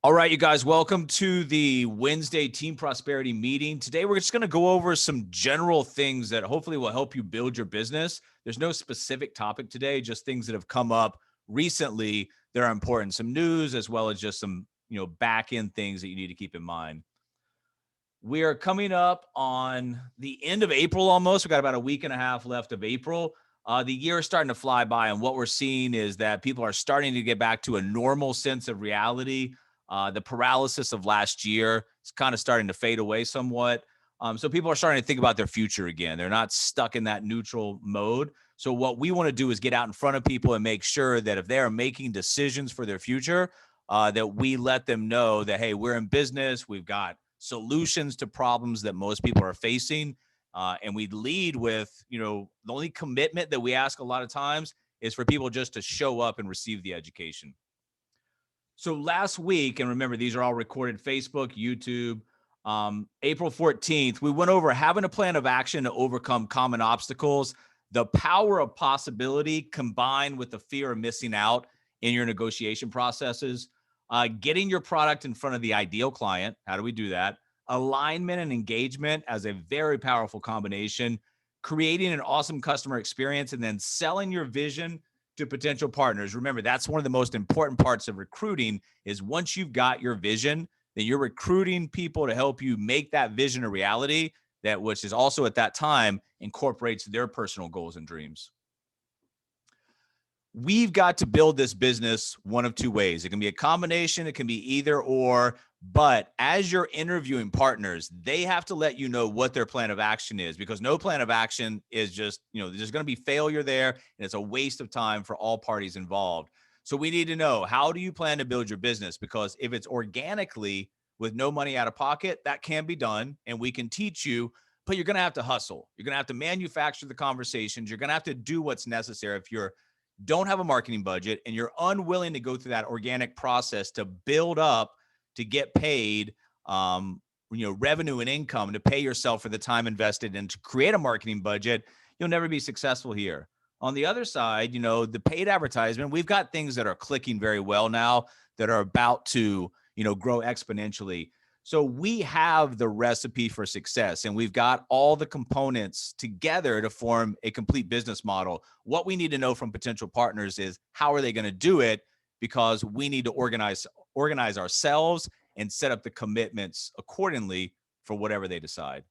All right, you guys, welcome to the Wednesday Team Prosperity meeting. Today, we're just going to go over some general things that hopefully will help you build your business. There's no specific topic today, just things that have come up recently that are important, some news, as well as just some, back end things that you need to keep in mind. We are coming up on the end of April almost. We've got about a week and a half left of April. The year is starting to fly by, and what we're seeing is that people are starting to get back to a normal sense of reality. The paralysis of last year is kind of starting to fade away somewhat. So people are starting to think about their future again. They're not stuck in that neutral mode. So what we want to do is get out in front of people and make sure that if they are making decisions for their future, that we let them know that, hey, we're in business. We've got solutions to problems that most people are facing. And we lead with, the only commitment that we ask a lot of times is for people just to show up and receive the education. So last week, and remember, these are all recorded Facebook, YouTube, April 14th, we went over having a plan of action to overcome common obstacles, the power of possibility combined with the fear of missing out in your negotiation processes, getting your product in front of the ideal client. How do we do that? Alignment and engagement as a very powerful combination, creating an awesome customer experience, and then selling your vision to potential partners. Remember, that's one of the most important parts of recruiting is once you've got your vision, then you're recruiting people to help you make that vision a reality, that which is also at that time incorporates their personal goals and dreams. We've got to build this business one of two ways. It can be a combination, it can be either or, but as you're interviewing partners, they have to let you know what their plan of action is, because no plan of action is just, there's going to be failure there, and it's a waste of time for all parties involved. So we need to know, how do you plan to build your business? Because if it's organically with no money out of pocket, that can be done, and we can teach you, but you're going to have to hustle. You're going to have to manufacture the conversations. You're going to have to do what's necessary. If you're don't have a marketing budget and you're unwilling to go through that organic process to build up, to get paid, revenue and income, to pay yourself for the time invested and to create a marketing budget, you'll never be successful here. On the other side, the paid advertisement, we've got things that are clicking very well now that are about to, grow exponentially. So we have the recipe for success, and we've got all the components together to form a complete business model. What we need to know from potential partners is, how are they going to do it? Because we need to organize ourselves and set up the commitments accordingly for whatever they decide.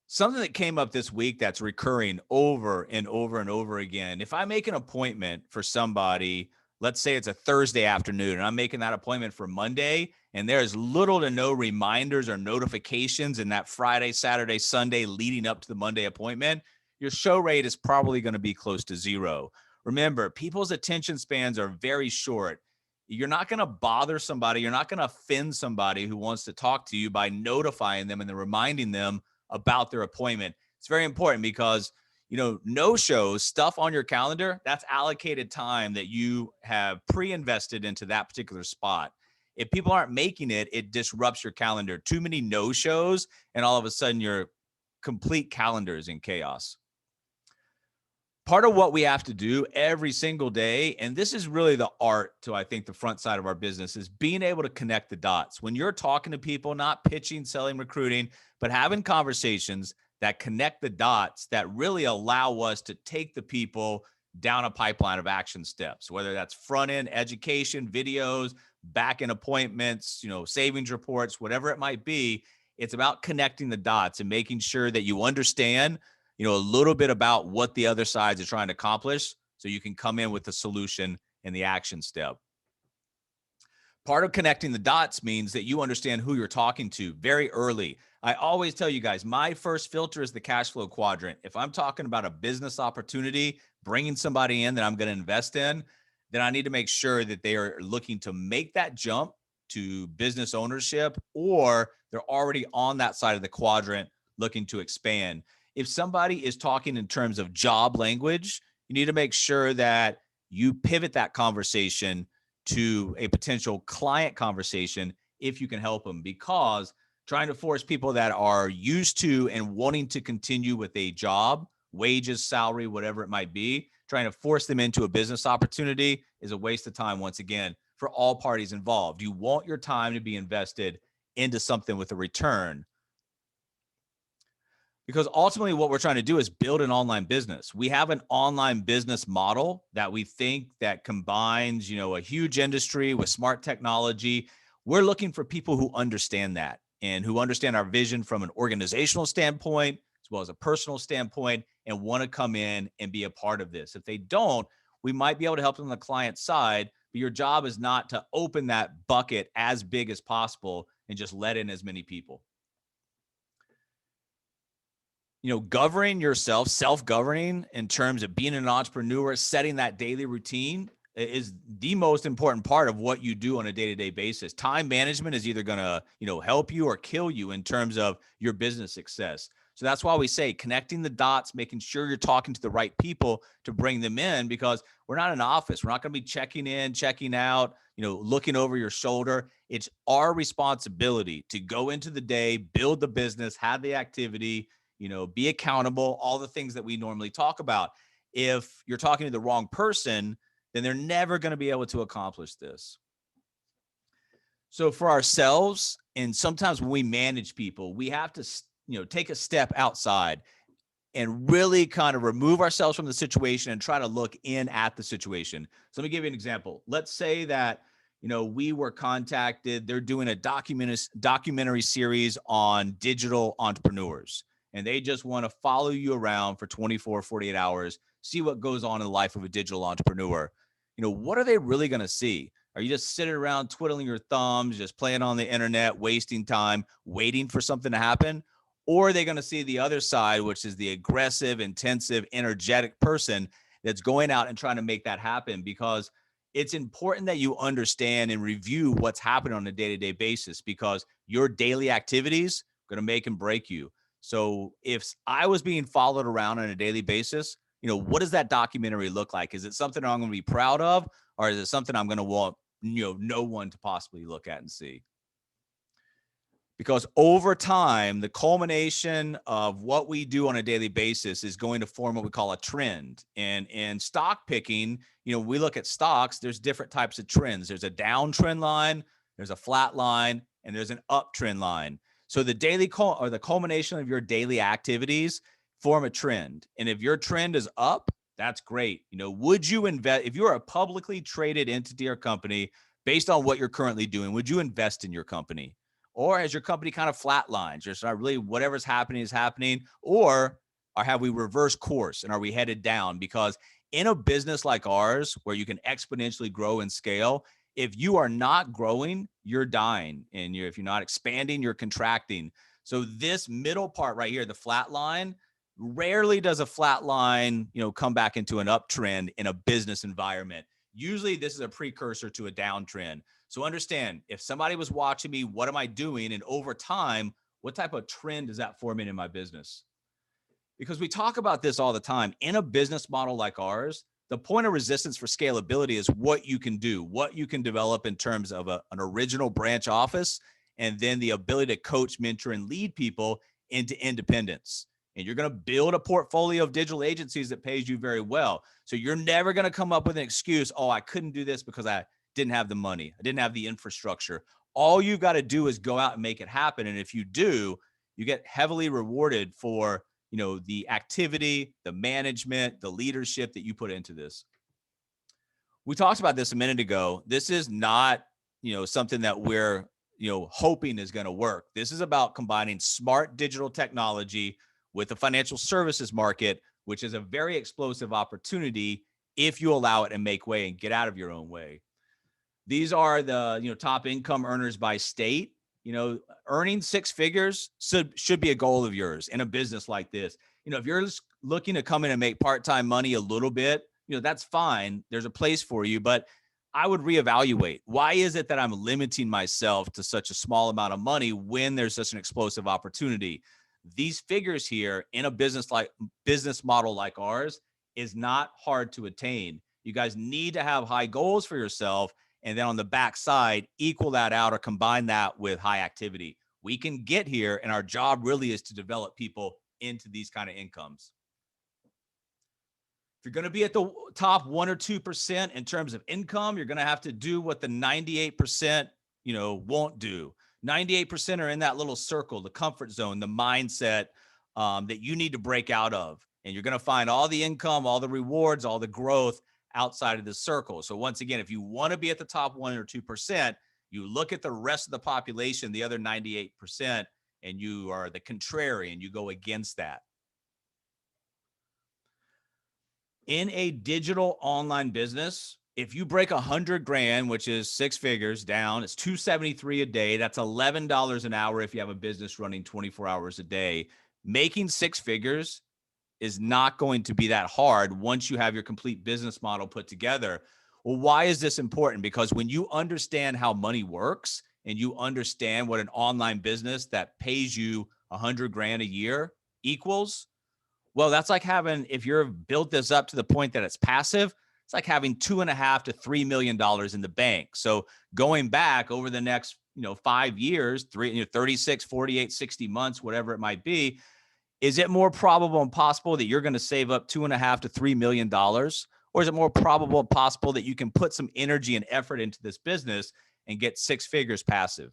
Something that came up this week that's recurring over and over and over again. If I make an appointment for somebody, let's say it's a Thursday afternoon, and I'm making that appointment for Monday, and there's little to no reminders or notifications in that Friday, Saturday, Sunday leading up to the Monday appointment, your show rate is probably going to be close to zero. Remember, people's attention spans are very short. You're not going to bother somebody. You're not going to offend somebody who wants to talk to you by notifying them and then reminding them about their appointment. It's very important because no shows, stuff on your calendar, that's allocated time that you have pre-invested into that particular spot. If people aren't making it, it disrupts your calendar. Too many no shows, and all of a sudden your complete calendar is in chaos. Part of what we have to do every single day, and this is really the art to, I think, the front side of our business, is being able to connect the dots. When you're talking to people, not pitching, selling, recruiting, but having conversations that connect the dots that really allow us to take the people down a pipeline of action steps, whether that's front end education, videos, back end appointments, savings reports, whatever it might be. It's about connecting the dots and making sure that you understand, a little bit about what the other sides are trying to accomplish, so you can come in with the solution and the action step. Part of connecting the dots means that you understand who you're talking to very early. I always tell you guys, my first filter is the cash flow quadrant. If I'm talking about a business opportunity, bringing somebody in that I'm going to invest in, then I need to make sure that they are looking to make that jump to business ownership, or they're already on that side of the quadrant looking to expand. If somebody is talking in terms of job language, you need to make sure that you pivot that conversation to a potential client conversation if you can help them, because trying to force people that are used to and wanting to continue with a job, wages, salary, whatever it might be, trying to force them into a business opportunity is a waste of time, once again, for all parties involved. You want your time to be invested into something with a return, because ultimately what we're trying to do is build an online business. We have an online business model that we think that combines, a huge industry with smart technology. We're looking for people who understand that and who understand our vision from an organizational standpoint, as well as a personal standpoint, and want to come in and be a part of this. If they don't, we might be able to help them on the client side, but your job is not to open that bucket as big as possible and just let in as many people. Governing yourself, self-governing in terms of being an entrepreneur, setting that daily routine is the most important part of what you do on a day-to-day basis. Time management is either going to, help you or kill you in terms of your business success. So that's why we say connecting the dots, making sure you're talking to the right people to bring them in, because we're not an office. We're not going to be checking in, checking out, looking over your shoulder. It's our responsibility to go into the day, build the business, have the activity, be accountable, all the things that we normally talk about. If you're talking to the wrong person, then they're never going to be able to accomplish this. So for ourselves, and sometimes when we manage people, we have to, take a step outside and really kind of remove ourselves from the situation and try to look in at the situation. So let me give you an example. Let's say that, we were contacted, they're doing a documentary series on digital entrepreneurs, and they just want to follow you around for 24, 48 hours, see what goes on in the life of a digital entrepreneur. What are they really going to see? Are you just sitting around twiddling your thumbs, just playing on the internet, wasting time, waiting for something to happen? Or are they going to see the other side, which is the aggressive, intensive, energetic person that's going out and trying to make that happen? Because it's important that you understand and review what's happening on a day-to-day basis, because your daily activities are going to make and break you. So if I was being followed around on a daily basis, what does that documentary look like? Is it something I'm going to be proud of, or is it something I'm going to want, no one to possibly look at and see? Because over time, the culmination of what we do on a daily basis is going to form what we call a trend. And in stock picking, we look at stocks, there's different types of trends. There's a downtrend line, there's a flat line, and there's an uptrend line. So the the culmination of your daily activities form a trend. And if your trend is up, that's great. Would you invest, if you're a publicly traded entity or company, based on what you're currently doing, would you invest in your company? Or has your company kind of flatlined? Just not really, whatever's happening is happening? Or have we reversed course and are we headed down? Because in a business like ours, where you can exponentially grow and scale, if you are not growing, you're dying. And if you're not expanding, you're contracting. So this middle part right here, the flat line, rarely does a flat line, come back into an uptrend in a business environment. Usually this is a precursor to a downtrend. So understand, if somebody was watching me, what am I doing? And over time, what type of trend is that forming in my business? Because we talk about this all the time. In a business model like ours, the point of resistance for scalability is what you can do, what you can develop in terms of an original branch office, and then the ability to coach, mentor, and lead people into independence. And you're going to build a portfolio of digital agencies that pays you very well. So you're never going to come up with an excuse, oh, I couldn't do this because I didn't have the money, I didn't have the infrastructure. All you've got to do is go out and make it happen. And if you do, you get heavily rewarded for the activity, the management, the leadership that you put into this. We talked about this a minute ago. This is not, something that we're, hoping is going to work. This is about combining smart digital technology with the financial services market, which is a very explosive opportunity if you allow it and make way and get out of your own way. These are the, top income earners by state. Earning six figures should be a goal of yours in a business like this. If you're just looking to come in and make part-time money a little bit, that's fine. There's a place for you, but I would reevaluate. Why is it that I'm limiting myself to such a small amount of money when there's such an explosive opportunity? These figures here in a business model like ours is not hard to attain. You guys need to have high goals for yourself, and then on the backside, equal that out or combine that with high activity. We can get here, and our job really is to develop people into these kind of incomes. If you're going to be at the top 1 or 2% in terms of income, you're going to have to do what the 98%, won't do. 98% are in that little circle, the comfort zone, the mindset that you need to break out of. And you're going to find all the income, all the rewards, all the growth outside of the circle. So once again, if you want to be at the top 1 or 2%, you look at the rest of the population, the other 98%, and you are the contrarian. You go against that. In a digital online business, if you break 100 grand, which is 6 figures down, it's $273 a day. That's $11 an hour if you have a business running 24 hours a day. Making 6 figures is not going to be that hard once you have your complete business model put together. Well, why is this important? Because when you understand how money works and you understand what an online business that pays you 100 grand a year equals, well, that's like having, if you're built this up to the point that it's passive, it's like having $2.5 to $3 million in the bank. So going back over the next, 5 years, 36, 48, 60 months, whatever it might be, is it more probable and possible that you're going to save up $2.5 to $3 million? Or is it more probable and possible that you can put some energy and effort into this business and get 6 figures passive?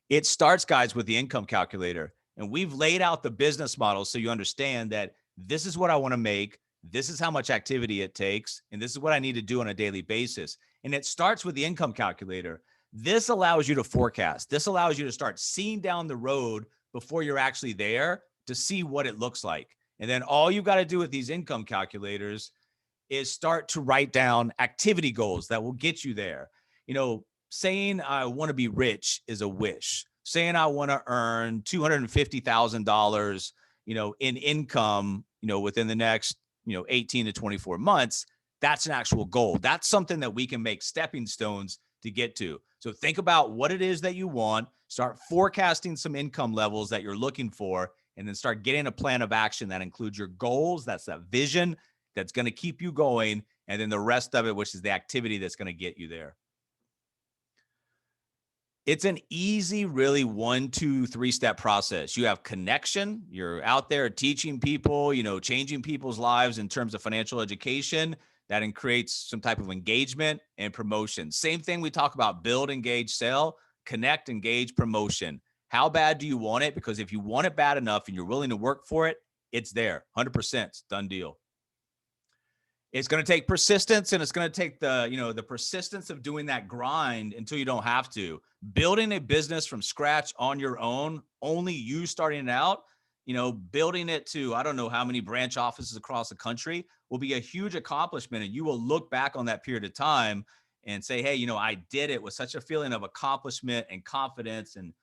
It starts, guys, with the income calculator. And we've laid out the business model so you understand that this is what I want to make. This is how much activity it takes. And this is what I need to do on a daily basis. And it starts with the income calculator. This allows you to forecast. This allows you to start seeing down the road before you're actually there to see what it looks like. And then all you got to do with these income calculators is start to write down activity goals that will get you there. Saying I want to be rich is a wish. Saying I want to earn $250,000, in income, within the next, 18 to 24 months, that's an actual goal. That's something that we can make stepping stones to get to. So think about what it is that you want, start forecasting some income levels that you're looking for, and then start getting a plan of action that includes your goals. That's that vision that's going to keep you going. And then the rest of it, which is the activity that's going to get you there. It's an easy, really 1, 2, 3-step process. You have connection. You're out there teaching people, changing people's lives in terms of financial education. That creates some type of engagement and promotion. Same thing we talk about: build, engage, sell, connect, engage, promotion. How bad do you want it? Because if you want it bad enough and you're willing to work for it, it's there. 100%. It's done deal. It's going to take persistence, and it's going to take the persistence of doing that grind until you don't have to. Building a business from scratch on your own, only you starting out, building it to, I don't know how many branch offices across the country, will be a huge accomplishment. And you will look back on that period of time and say, hey, I did it with such a feeling of accomplishment and confidence and,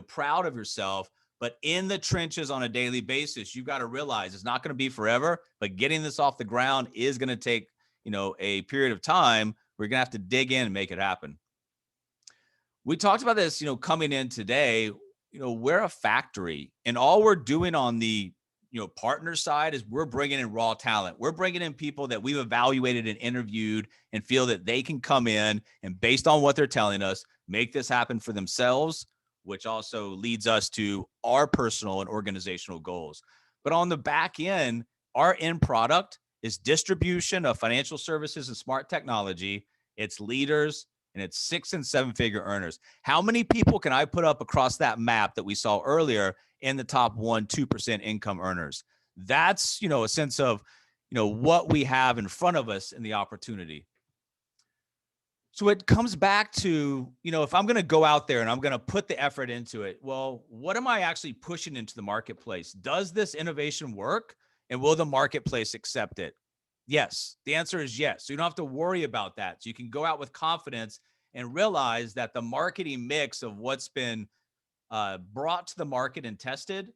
proud of yourself. But in the trenches on a daily basis, you've got to realize it's not going to be forever, but getting this off the ground is going to take, a period of time. We're going to have to dig in and make it happen. We talked about this, coming in today. We're a factory, and all we're doing on the, partner side is we're bringing in raw talent. We're bringing in people that we've evaluated and interviewed and feel that they can come in and, based on what they're telling us, make this happen for themselves, which also leads us to our personal and organizational goals. But on the back end, our end product is distribution of financial services and smart technology. It's leaders, and it's 6 and 7 figure earners. How many people can I put up across that map that we saw earlier in the top 1, 2% income earners? That's, a sense of, what we have in front of us and the opportunity. So it comes back to, if I'm going to go out there and I'm going to put the effort into it, well, what am I actually pushing into the marketplace? Does this innovation work? And will the marketplace accept it? Yes. The answer is yes. So you don't have to worry about that. So you can go out with confidence and realize that the marketing mix of what's been brought to the market and tested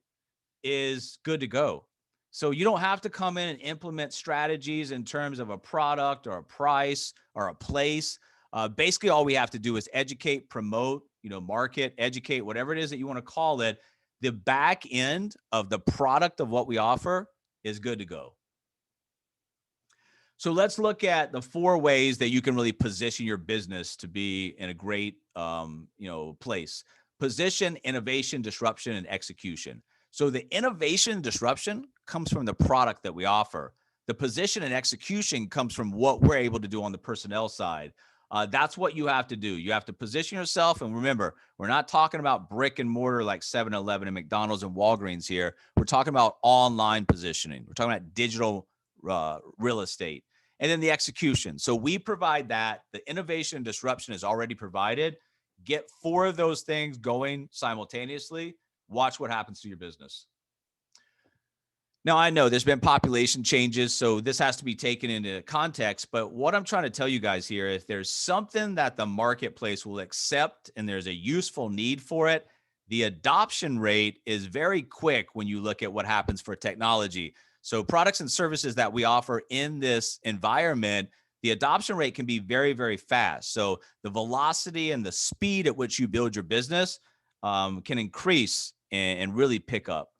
is good to go. So you don't have to come in and implement strategies in terms of a product or a price or a place. Basically, all we have to do is educate, promote, market, educate, whatever it is that you want to call it. The back end of the product of what we offer is good to go. So let's look at the 4 ways that you can really position your business to be in a great, place. Position, innovation, disruption, and execution. So the innovation disruption comes from the product that we offer. The position and execution comes from what we're able to do on the personnel side. That's what you have to do. You have to position yourself. And remember, we're not talking about brick and mortar like 7-Eleven and McDonald's and Walgreens here. We're talking about online positioning. We're talking about digital real estate. And then the execution. So we provide that. The innovation and disruption is already provided. Get 4 of those things going simultaneously. Watch what happens to your business. Now, I know there's been population changes, so this has to be taken into context. But what I'm trying to tell you guys here, if there's something that the marketplace will accept and there's a useful need for it, the adoption rate is very quick when you look at what happens for technology. So products and services that we offer in this environment, the adoption rate can be very, very fast. So the velocity and the speed at which you build your business can increase and really pick up.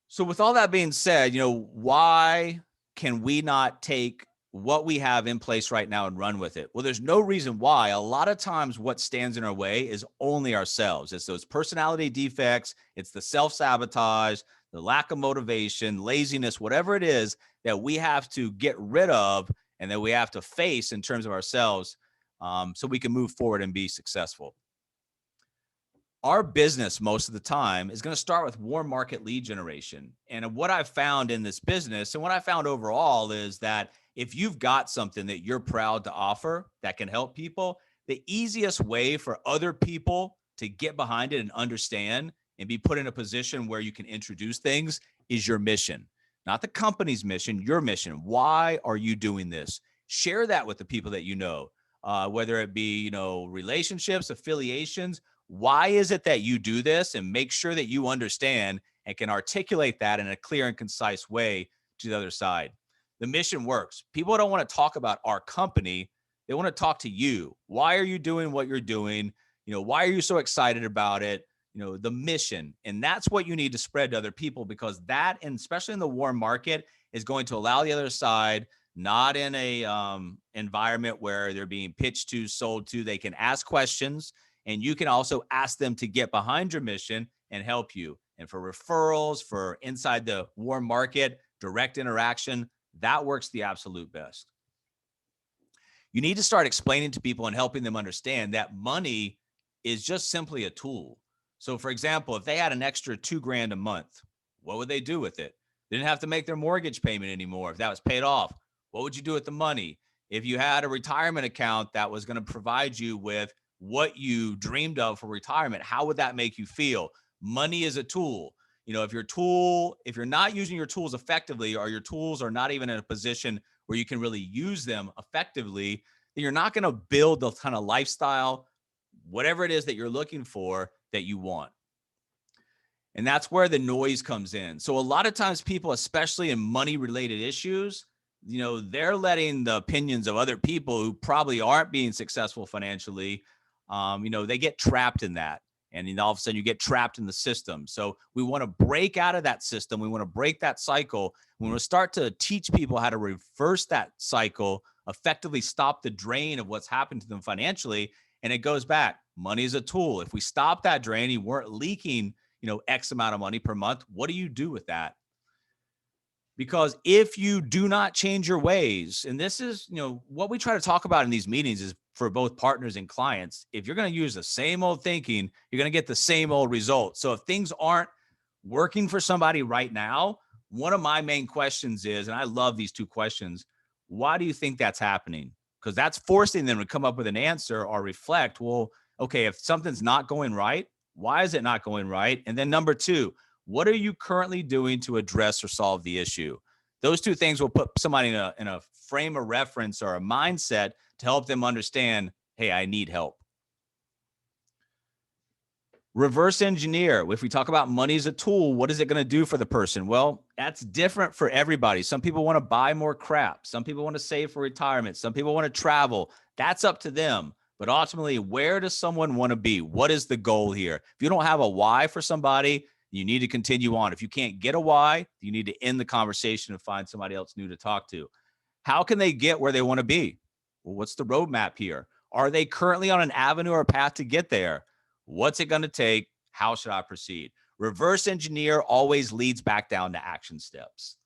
So with all that being said, why can we not take what we have in place right now and run with it? Well, there's no reason why. A lot of times what stands in our way is only ourselves. It's those personality defects. It's the self-sabotage, the lack of motivation, laziness, whatever it is that we have to get rid of and that we have to face in terms of ourselves so we can move forward and be successful. Our business most of the time is going to start with warm market lead generation. And what I've found in this business and what I found overall is that if you've got something that you're proud to offer that can help people, the easiest way for other people to get behind it and understand and be put in a position where you can introduce things is your mission, not the company's mission, your mission. Why are you doing this? Share that with the people that you know, whether it be, relationships, affiliations. Why is it that you do this? And make sure that you understand and can articulate that in a clear and concise way to the other side. The mission works. People don't want to talk about our company. They want to talk to you. Why are you doing what you're doing? Why are you so excited about it? The mission. And that's what you need to spread to other people, because that, and especially in the warm market, is going to allow the other side, not in a environment where they're being pitched to, sold to. They can ask questions. And you can also ask them to get behind your mission and help you. And for referrals, for inside the warm market, direct interaction, that works the absolute best. You need to start explaining to people and helping them understand that money is just simply a tool. So for example, if they had an extra $2,000 a month, what would they do with it? They didn't have to make their mortgage payment anymore. If that was paid off, what would you do with the money? If you had a retirement account that was going to provide you with what you dreamed of for retirement, how would that make you feel? Money is a tool. If you're not using your tools effectively, or your tools are not even in a position where you can really use them effectively, then you're not going to build the kind of lifestyle, whatever it is that you're looking for, that you want. And that's where the noise comes in. So a lot of times people, especially in money related issues, they're letting the opinions of other people who probably aren't being successful financially, they get trapped in that. And then all of a sudden you get trapped in the system. So we want to break out of that system. We want to break that cycle. We want to start to teach people how to reverse that cycle, effectively stop the drain of what's happened to them financially. And it goes back. Money is a tool. If we stop that drain, you weren't leaking, X amount of money per month. What do you do with that? Because if you do not change your ways, and this is, what we try to talk about in these meetings is for both partners and clients. If you're going to use the same old thinking, you're going to get the same old results. So if things aren't working for somebody right now, one of my main questions is, and I love these 2 questions, why do you think that's happening? Because that's forcing them to come up with an answer or reflect, well, okay, if something's not going right, why is it not going right? And then number 2, what are you currently doing to address or solve the issue? Those 2 things will put somebody in a frame of reference or a mindset to help them understand, hey, I need help. Reverse engineer. If we talk about money as a tool, what is it going to do for the person? Well, that's different for everybody. Some people want to buy more crap. Some people want to save for retirement. Some people want to travel. That's up to them. But ultimately, where does someone want to be? What is the goal here? If you don't have a why for somebody, you need to continue on. If you can't get a why, you need to end the conversation and find somebody else new to talk to. How can they get where they want to be? Well, what's the roadmap here? Are they currently on an avenue or path to get there? What's it going to take? How should I proceed? Reverse engineer always leads back down to action steps.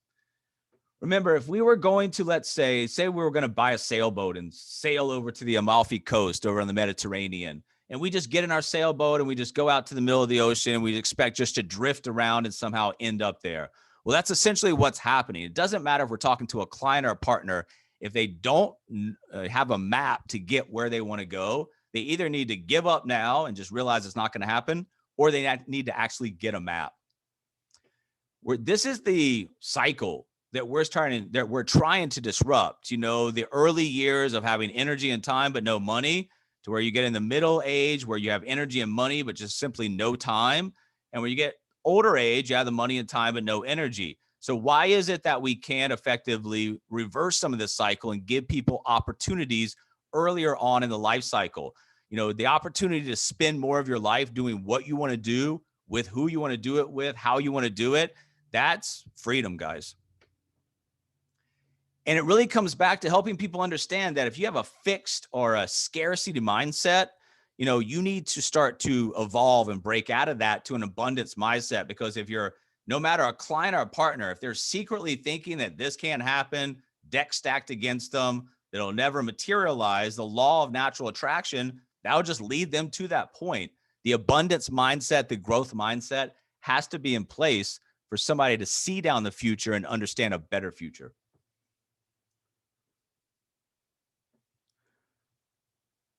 Remember, if we were going to, let's say we were going to buy a sailboat and sail over to the Amalfi Coast over on the Mediterranean, and we just get in our sailboat and we just go out to the middle of the ocean and we expect just to drift around and somehow end up there. Well, that's essentially what's happening. It doesn't matter if we're talking to a client or a partner. If they don't have a map to get where they want to go, they either need to give up now and just realize it's not going to happen, or they need to actually get a map. This is the cycle that we're trying to disrupt. You know, the early years of having energy and time but no money, to where you get in the middle age where you have energy and money but just simply no time, and when you get older age, you have the money and time but no energy. So why is it that we can't effectively reverse some of this cycle and give people opportunities earlier on in the life cycle? You know, the opportunity to spend more of your life doing what you want to do, with who you want to do it with, how you want to do it. That's freedom, guys. And it really comes back to helping people understand that if you have a fixed or a scarcity mindset, you know, you need to start to evolve and break out of that to an abundance mindset. Because if you're, no matter a client or a partner, if they're secretly thinking that this can't happen, deck stacked against them, that'll never materialize, the law of natural attraction, that'll just lead them to that point. The abundance mindset, the growth mindset has to be in place for somebody to see down the future and understand a better future.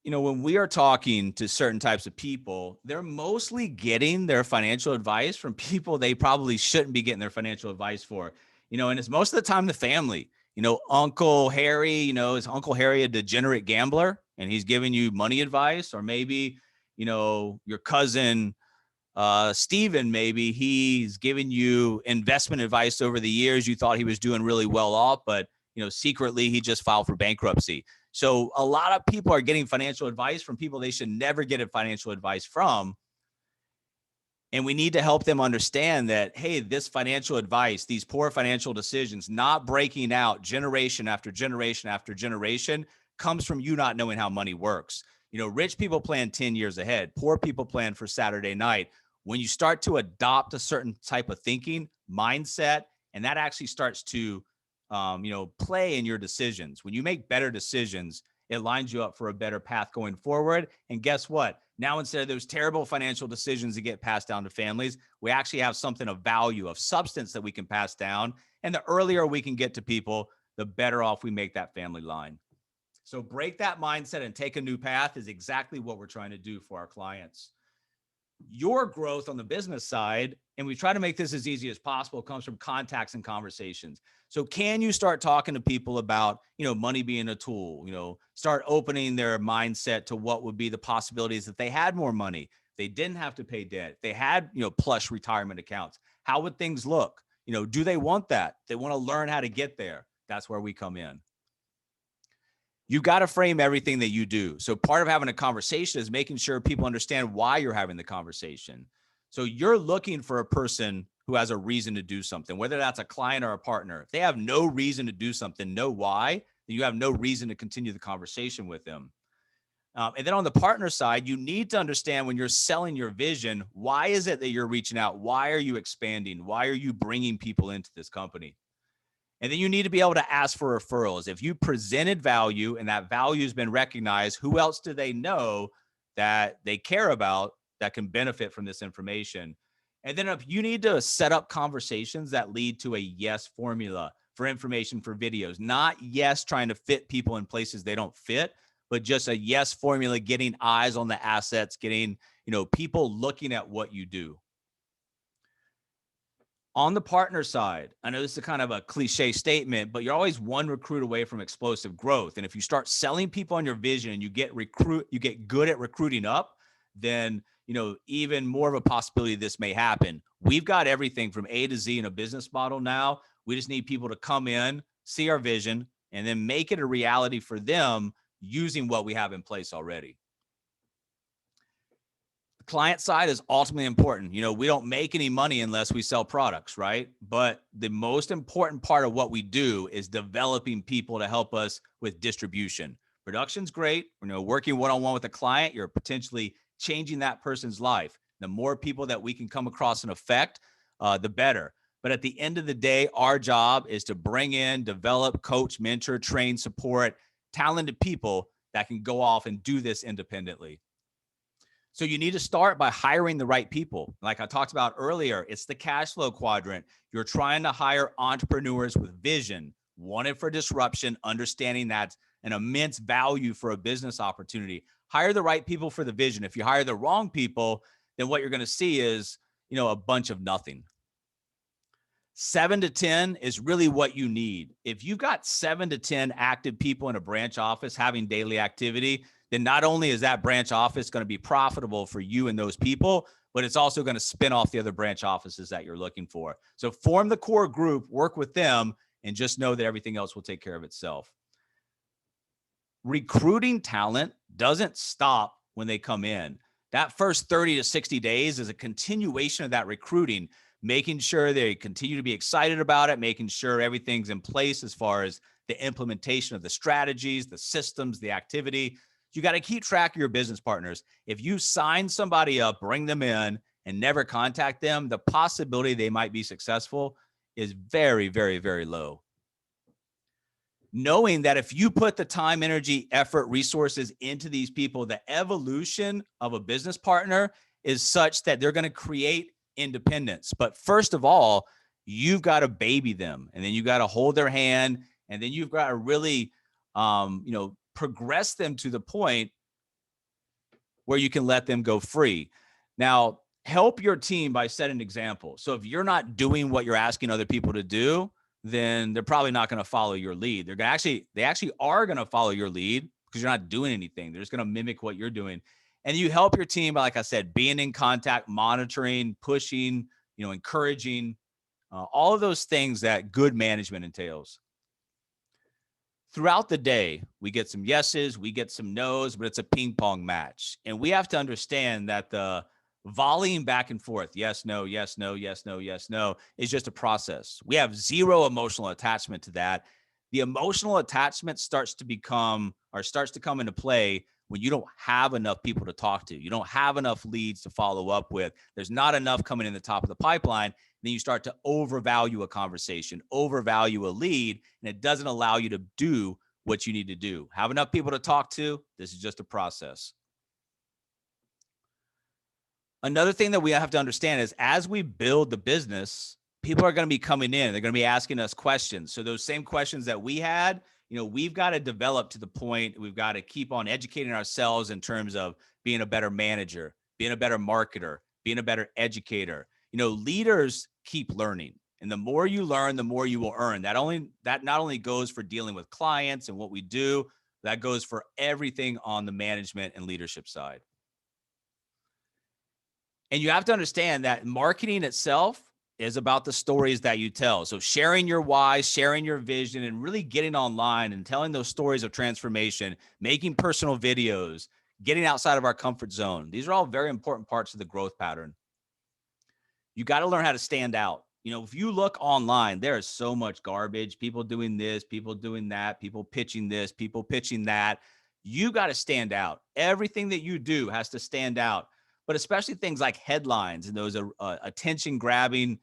You know, when we are talking to certain types of people, they're mostly getting their financial advice from people they probably shouldn't be getting their financial advice for. You know, and it's most of the time the family. You know, Uncle Harry, you know, is Uncle Harry a degenerate gambler and he's giving you money advice? Or maybe, you know, your cousin Steven, maybe he's giving you investment advice over the years. You thought he was doing really well off, but, you know, secretly he just filed for bankruptcy. So a lot of people are getting financial advice from people they should never get financial advice from. And we need to help them understand that, hey, this financial advice, these poor financial decisions, not breaking out generation after generation after generation, comes from you not knowing how money works. You know, rich people plan 10 years ahead. Poor people plan for Saturday night. When you start to adopt a certain type of thinking, mindset, and that actually starts to, play in your decisions. When you make better decisions, it lines you up for a better path going forward. And guess what? Now, instead of those terrible financial decisions that get passed down to families, we actually have something of value, of substance that we can pass down. And the earlier we can get to people, the better off we make that family line. So break that mindset and take a new path is exactly what we're trying to do for our clients. Your growth on the business side, and we try to make this as easy as possible, comes from contacts and conversations. So can you start talking to people about, you know, money being a tool, you know, start opening their mindset to what would be the possibilities if they had more money, they didn't have to pay debt, they had, you know, plush retirement accounts. How would things look? You know, do they want that? They want to learn how to get there. That's where we come in. You got to frame everything that you do. So part of having a conversation is making sure people understand why you're having the conversation. So you're looking for a person who has a reason to do something, whether that's a client or a partner. If they have no reason to do something, no why, then you have no reason to continue the conversation with them. And then on the partner side, you need to understand when you're selling your vision, why is it that you're reaching out? Why are you expanding? Why are you bringing people into this company? And then you need to be able to ask for referrals. If you presented value and that value has been recognized, who else do they know that they care about that can benefit from this information? And then if you need to set up conversations that lead to a yes formula for information for videos, not yes trying to fit people in places they don't fit, but just a yes formula, getting eyes on the assets, getting, you know, people looking at what you do. On the partner side, I know this is a kind of a cliche statement, but you're always one recruit away from explosive growth. And if you start selling people on your vision and you get good at recruiting up, then, you know, even more of a possibility this may happen. We've got everything from A to Z in a business model now. We just need people to come in, see our vision, and then make it a reality for them using what we have in place already. Client side is ultimately important. You know, we don't make any money unless we sell products, right? But the most important part of what we do is developing people to help us with distribution. Production's great. You know, working one-on-one with a client, you're potentially changing that person's life. The more people that we can come across and affect, the better. But at the end of the day, our job is to bring in, develop, coach, mentor, train, support talented people that can go off and do this independently. So you need to start by hiring the right people. Like I talked about earlier, it's the cash flow quadrant. You're trying to hire entrepreneurs with vision, wanted for disruption, understanding that's an immense value for a business opportunity. Hire the right people for the vision. If you hire the wrong people, then what you're going to see is, a bunch of nothing. 7 to 10 is really what you need. If you've got 7 to 10 active people in a branch office having daily activity, then not only is that branch office going to be profitable for you and those people, but it's also going to spin off the other branch offices that you're looking for. So form the core group, work with them, and just know that everything else will take care of itself. Recruiting talent doesn't stop when they come in. That first 30 to 60 days is a continuation of that recruiting, making sure they continue to be excited about it, making sure everything's in place as far as the implementation of the strategies, the systems, the activity. You got to keep track of your business partners. If you sign somebody up, bring them in, and never contact them, the possibility they might be successful is very, very, very low. Knowing that if you put the time, energy, effort, resources into these people, the evolution of a business partner is such that they're going to create independence. But first of all, you've got to baby them, and then you got to hold their hand, and then you've got to really, progress them to the point where you can let them go free. Now, help your team by setting an example. So if you're not doing what you're asking other people to do, then they're probably not going to follow your lead. They actually are going to follow your lead because you're not doing anything. They're just going to mimic what you're doing. And you help your team by, like I said, being in contact, monitoring, pushing, encouraging, all of those things that good management entails. Throughout the day, we get some yeses, we get some nos, but it's a ping pong match. And we have to understand that the volleying back and forth, yes, no, yes, no, yes, no, yes, no, is just a process. We have zero emotional attachment to that. The emotional attachment starts to come into play when you don't have enough people to talk to. You don't have enough leads to follow up with. There's not enough coming in the top of the pipeline. Then you start to overvalue a conversation, overvalue a lead, and it doesn't allow you to do what you need to do. Have enough people to talk to. This is just a process. Another thing that we have to understand is as we build the business, people are going to be coming in. They're going to be asking us questions. So those same questions that we had, we've got to develop to the point. We've got to keep on educating ourselves in terms of being a better manager, being a better marketer, being a better educator. Leaders keep learning. And the more you learn, the more you will earn. That not only goes for dealing with clients and what we do, that goes for everything on the management and leadership side. And you have to understand that marketing itself is about the stories that you tell. So sharing your why, sharing your vision, and really getting online and telling those stories of transformation, making personal videos, getting outside of our comfort zone. These are all very important parts of the growth pattern. You got to learn how to stand out. If you look online, there is so much garbage, people doing this, people doing that, people pitching this, people pitching that. You got to stand out. Everything that you do has to stand out. But especially things like headlines and those attention grabbing,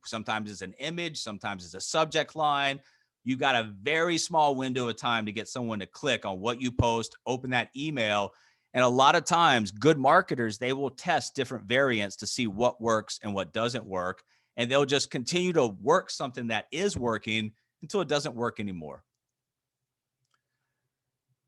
sometimes it's an image, sometimes it's a subject line. You got a very small window of time to get someone to click on what you post, open that email. And a lot of times good marketers, they will test different variants to see what works and what doesn't work. And they'll just continue to work something that is working until it doesn't work anymore.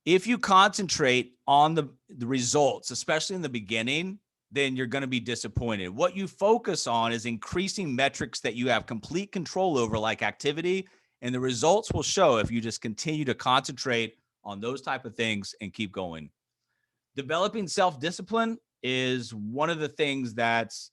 If you concentrate on the results, especially in the beginning, then you're going to be disappointed. What you focus on is increasing metrics that you have complete control over, like activity, and the results will show if you just continue to concentrate on those type of things and keep going. Developing self-discipline is one of the things that's,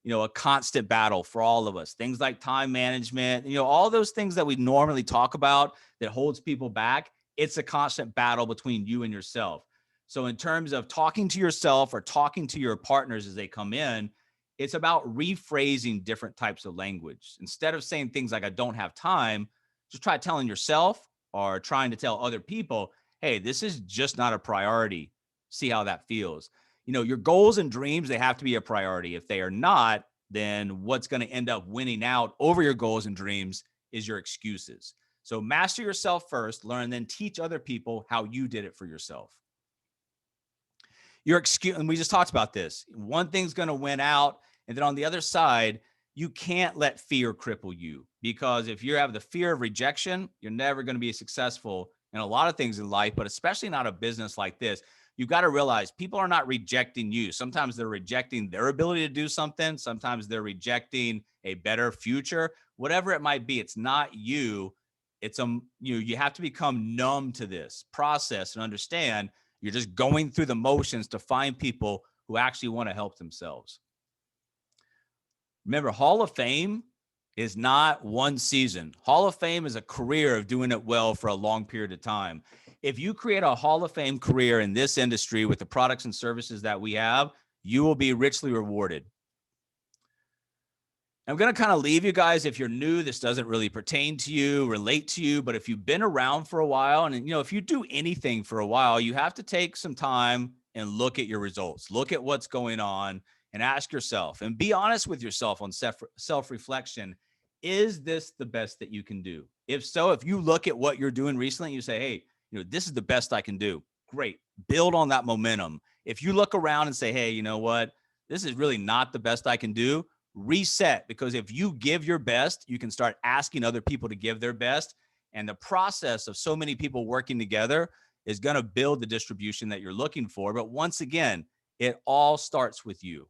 a constant battle for all of us. Things like time management, all those things that we normally talk about that holds people back. It's a constant battle between you and yourself. So in terms of talking to yourself or talking to your partners as they come in, it's about rephrasing different types of language. Instead of saying things like, I don't have time, just try telling yourself or trying to tell other people, hey, this is just not a priority. See how that feels. Your goals and dreams, they have to be a priority. If they are not, then what's going to end up winning out over your goals and dreams is your excuses. So master yourself first, learn, then teach other people how you did it for yourself. Your excuse, and we just talked about this. One thing's going to win out. And then on the other side, you can't let fear cripple you, because if you have the fear of rejection, you're never going to be successful in a lot of things in life, but especially not a business like this. You've got to realize people are not rejecting you. Sometimes they're rejecting their ability to do something. Sometimes they're rejecting a better future, whatever it might be. It's not you. It's you have to become numb to this process and understand you're just going through the motions to find people who actually want to help themselves. Remember, Hall of Fame is not one season. Hall of Fame is a career of doing it well for a long period of time. If you create a Hall of Fame career in this industry with the products and services that we have, you will be richly rewarded. I'm going to kind of leave you guys. If you're new, this doesn't really pertain to you, relate to you. But if you've been around for a while, and if you do anything for a while, you have to take some time and look at your results, look at what's going on, and ask yourself and be honest with yourself on self-reflection. Is this the best that you can do? If so, if you look at what you're doing recently, you say, hey, this is the best I can do. Great. Build on that momentum. If you look around and say, hey, you know what? This is really not the best I can do. Reset, because if you give your best, you can start asking other people to give their best. And the process of so many people working together is going to build the distribution that you're looking for. But once again, it all starts with you.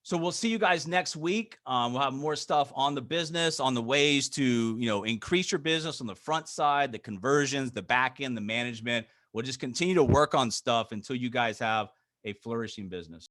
So we'll see you guys next week. We'll have more stuff on the business, on the ways to, increase your business on the front side, the conversions, the back end, the management. We'll just continue to work on stuff until you guys have a flourishing business.